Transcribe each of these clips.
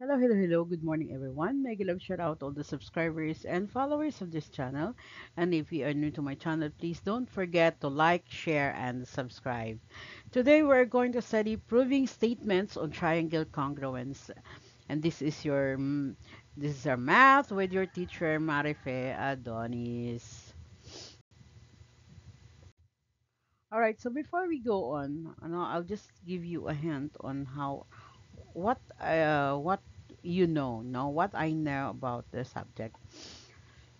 Hello, hello, hello. Good morning, everyone. Mega love shout out all the subscribers and followers of this channel. And if you are new to my channel, please don't forget to like, share, and subscribe. Today, we're going to study proving statements on triangle congruence. And this is our math with your teacher, Marife Adonis. All right. So before we go on, I'll just give you a hint on what what I know about the subject.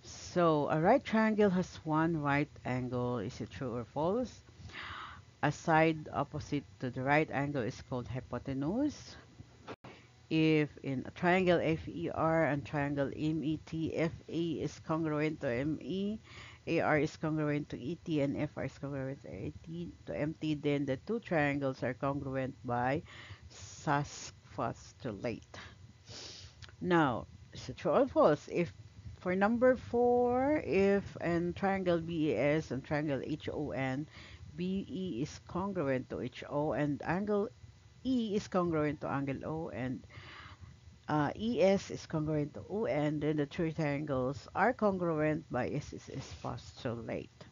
So a right triangle has one right angle. Is it true or false? A side opposite to the right angle is called hypotenuse. If in a triangle FER and triangle MET, FA is congruent to ME, AR is congruent to ET, and FR is congruent to AT to MT, then the two triangles are congruent by SAS postulate. Now, is it true or false? If for number four, if and triangle BES and triangle HON, BE is congruent to HO and angle E is congruent to angle O and ES is congruent to ON, then the three triangles are congruent by SSS postulate.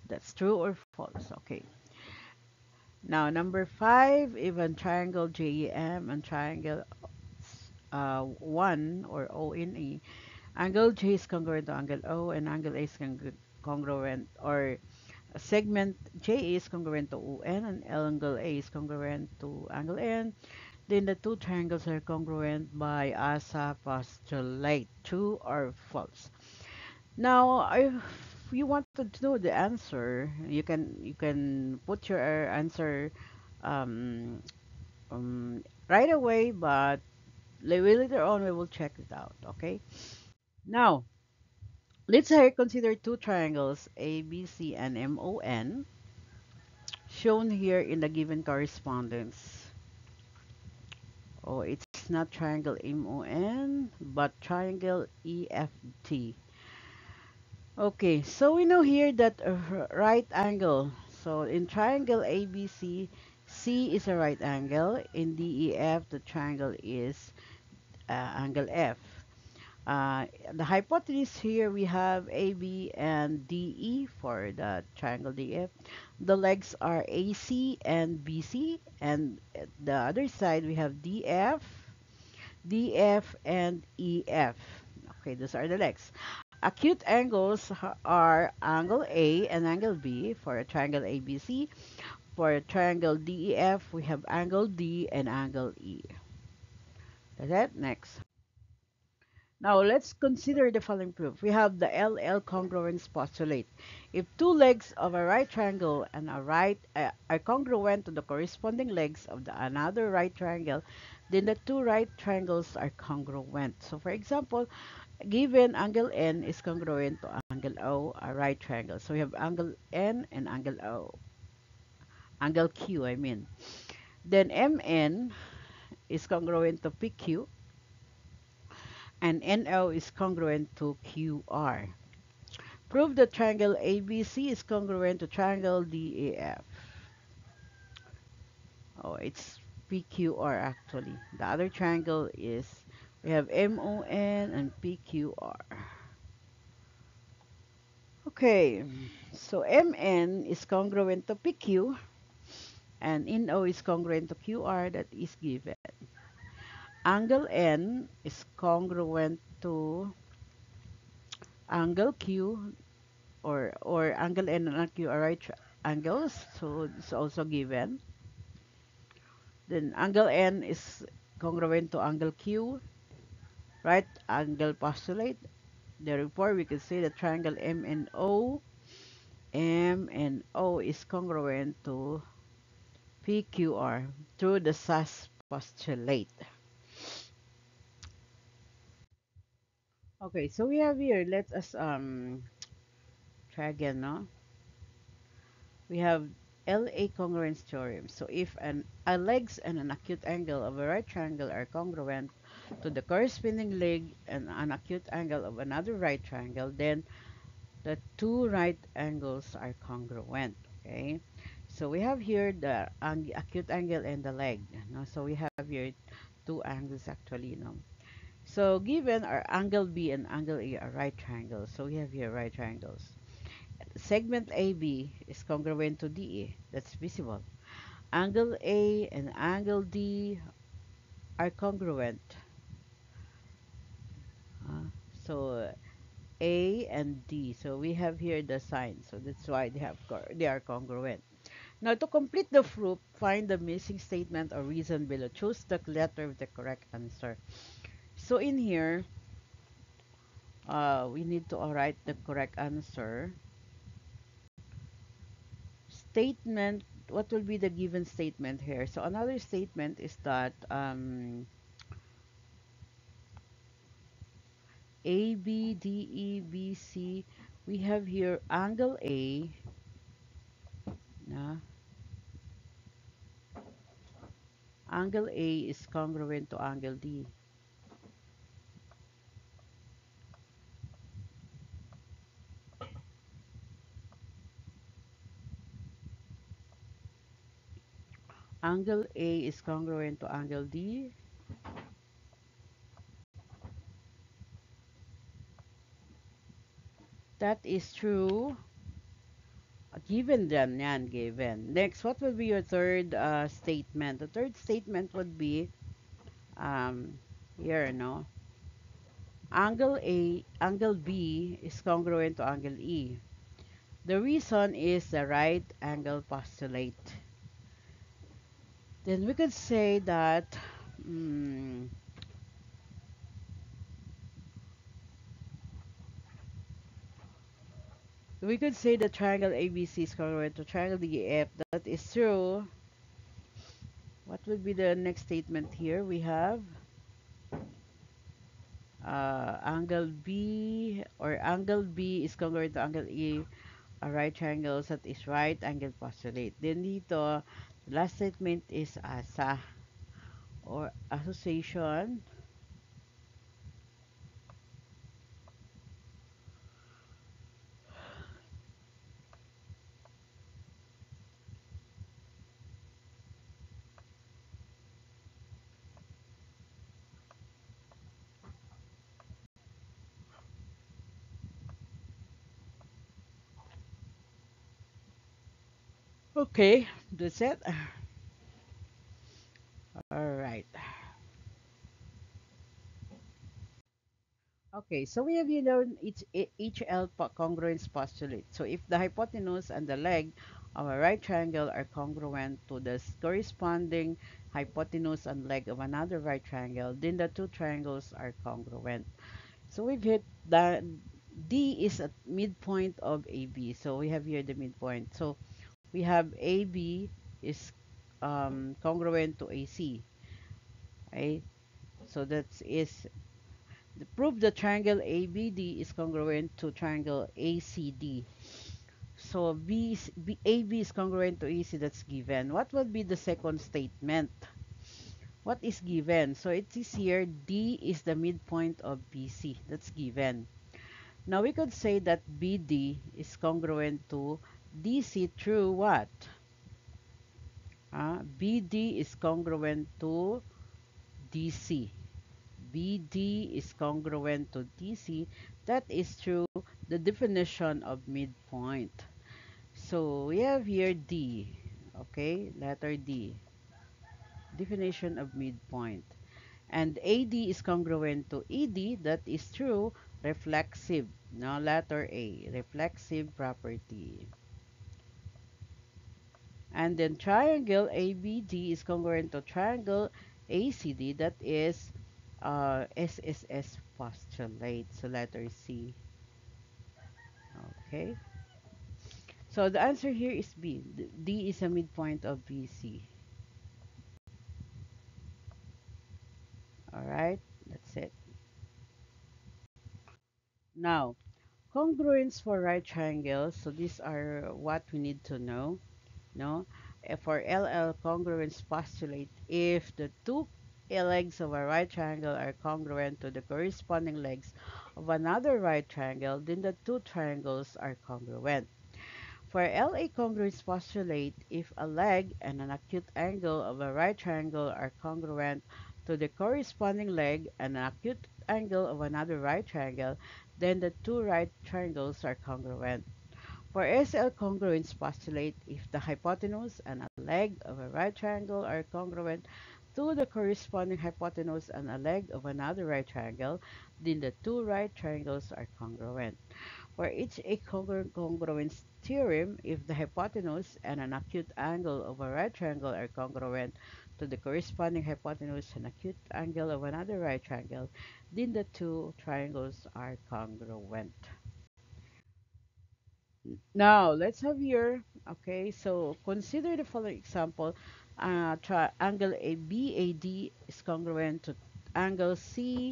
That's true or false? Okay. Now, number five, even triangle JEM and triangle 1 or ONE, angle J is congruent to angle O and angle A is congruent or segment J is congruent to ON and angle A is congruent to angle N. Then the two triangles are congruent by ASA postulate. True or false? Now, if you wanted to know the answer, you can put your answer um, right away, but later on we will check it out. Okay. Now, let's here consider two triangles ABC and MON shown here in the given correspondence. Oh, it's not triangle MON, but triangle EFT. Okay, so we know here that a right angle. So in triangle ABC, C is a right angle. In DEF, the triangle is angle F. The hypotenuse here we have AB and DE for the triangle DF. The legs are AC and BC, and the other side we have DF, and EF. Okay, those are the legs. Acute angles are angle A and angle B for a triangle ABC. For a triangle DEF, we have angle D and angle E. That's it. Next. Now let's consider the following proof. We have the LL congruence postulate. If two legs of a right triangle and a right are congruent to the corresponding legs of the another right triangle, then the two right triangles are congruent. So for example, given angle N is congruent to angle O, a right triangle. So we have angle N and angle O, angle Q, I mean. Then MN is congruent to PQ and NO is congruent to QR. Prove that triangle ABC is congruent to triangle DAF. Oh, it's PQR actually. The other triangle is we have MON and PQR. Okay, so MN is congruent to PQ and NO is congruent to QR, that is given. Angle N is congruent to angle Q or angle N and Q are right angles, so it's also given. Then angle N is congruent to angle Q, right angle postulate. Therefore, we can say the triangle M and O is congruent to PQR through the SAS postulate. Okay, so we have here, let us try again, no? We have LA congruence theorem. So if a legs and an acute angle of a right triangle are congruent to the corresponding leg and an acute angle of another right triangle, then the two right angles are congruent. Okay, so we have here the acute angle and the leg. No? So we have here two angles actually, So given our angle B and angle A are right triangles. So we have here right triangles. Segment AB is congruent to DE. That's visible. Angle A and angle D are congruent. Uh, so A and D. So we have here the sign. So that's why they are congruent. Now to complete the proof, find the missing statement or reason below. Choose the letter with the correct answer. So in here, we need to write the correct answer. Statement, what will be the given statement here? So another statement is that A, B, D, E, B, C, we have here angle A, na, angle A is congruent to angle D. Angle A is congruent to angle D. That is true. Given them, yan, given. Next, what will be your third statement? The third statement would be here, no? Angle B is congruent to angle E. The reason is the right angle postulate. Then we could say that mm, we could say the triangle ABC is congruent to triangle DEF. That is true. What would be the next statement here? We have angle B or angle B is congruent to angle E, a right triangle that is right angle postulate. Then dito, the last statement is ASA or association. Okay, that's it. All right. Okay, so we have each congruence postulate. So if the hypotenuse and the leg of a right triangle are congruent to the corresponding hypotenuse and leg of another right triangle, then the two triangles are congruent. So we've hit the D is at midpoint of AB. So we have here the midpoint. So we have AB is congruent to AC. Right? So that is prove the triangle ABD is congruent to triangle ACD. So AB is congruent to AC, that's given. What would be the second statement? What is given? So it is here D is the midpoint of BC. That's given. Now we could say that BD is congruent to DC through what? BD is congruent to DC. BD is congruent to DC. That is through the definition of midpoint. So we have here D, okay, letter D, definition of midpoint. And AD is congruent to ED, that is true, reflexive. Now letter A, reflexive property. And then triangle ABD is congruent to triangle ACD, that is SSS postulate. So letter C. Okay. So the answer here is B. D is a midpoint of BC. All right. That's it. Now, congruence for right triangles. So these are what we need to know. No, for LL congruence postulate, if the two legs of a right triangle are congruent to the corresponding legs of another right triangle, then the two triangles are congruent. For LA congruence postulate, if a leg and an acute angle of a right triangle are congruent, to the corresponding leg and an acute angle of another right triangle, then the two right triangles are congruent. For SL congruence postulate if the hypotenuse and a leg of a right triangle are congruent to the corresponding hypotenuse and a leg of another right triangle, then the two right triangles are congruent. For each congruence theorem, if the hypotenuse and an acute angle of a right triangle are congruent to the corresponding hypotenuse and acute angle of another right triangle, then the two triangles are congruent. Now, let's have here, okay, so consider the following example. Triangle BAD is congruent to angle CAD,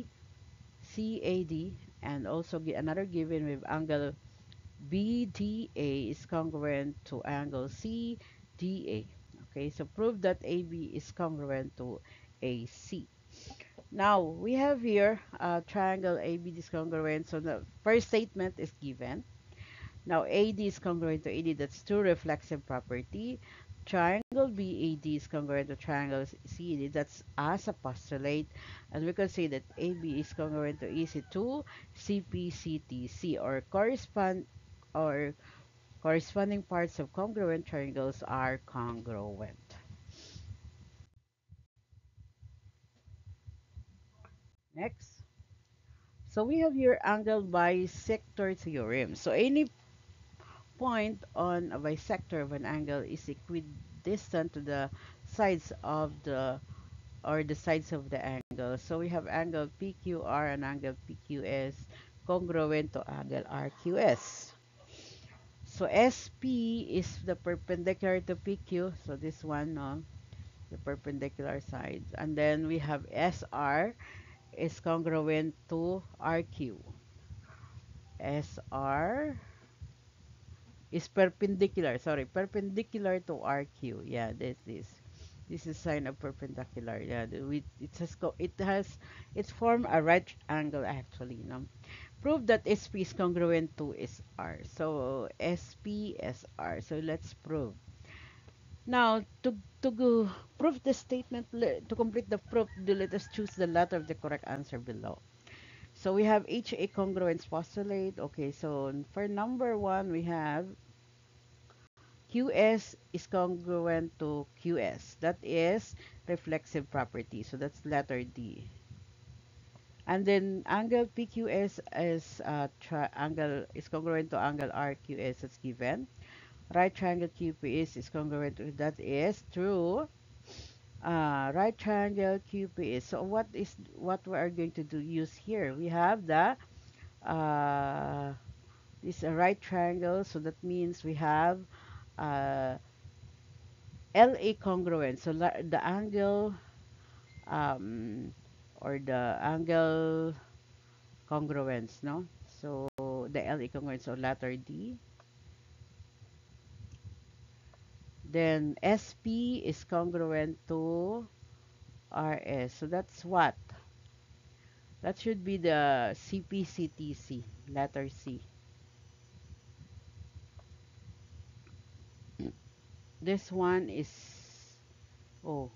and also another given with angle BDA is congruent to angle CDA. Okay, so prove that AB is congruent to AC. Now, we have here triangle AB is congruent. So the first statement is given. Now, AD is congruent to AD. That's true reflexive property. Triangle BAD is congruent to triangle CAD. That's as a postulate. And we can say that AB is congruent to EC2, CPCTC, or corresponding parts of congruent triangles are congruent. Next. So we have here angle bisector theorem. So any point on a bisector of an angle is equidistant to the sides of the sides of the angle. So we have angle PQR and angle PQS congruent to angle RQS. So SP is the perpendicular to PQ. So this one, no, the perpendicular sides. And then we have SR is congruent to RQ. SR is perpendicular, sorry, perpendicular to RQ. Yeah, this is sign of perpendicular. Yeah, it's form a right angle actually, no? Prove that SP is congruent to SR. So SP SR. So let's prove. Now prove the statement, to complete the proof, let us choose the letter of the correct answer below. So we have HA congruence postulate. Okay, so for number one, we have QS is congruent to QS. That is reflexive property. So that's letter D. And then angle PQS is triangle is congruent to angle RQS. That's given. Right triangle QPS is congruent to, that is true. Right triangle QPS. So what we are going to use here? We have the uh, this right triangle. So that means we have uh, LA congruent. So the angle um, or the angle congruence, no? So the LA congruence, so letter D. Then SP is congruent to RS. So that's what? That should be the CPCTC, letter C. This one is, oh,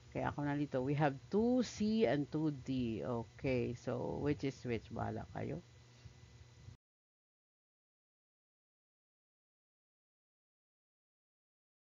okay, ako nalito. We have 2C and 2D. Okay, so which is which? Bahala kayo.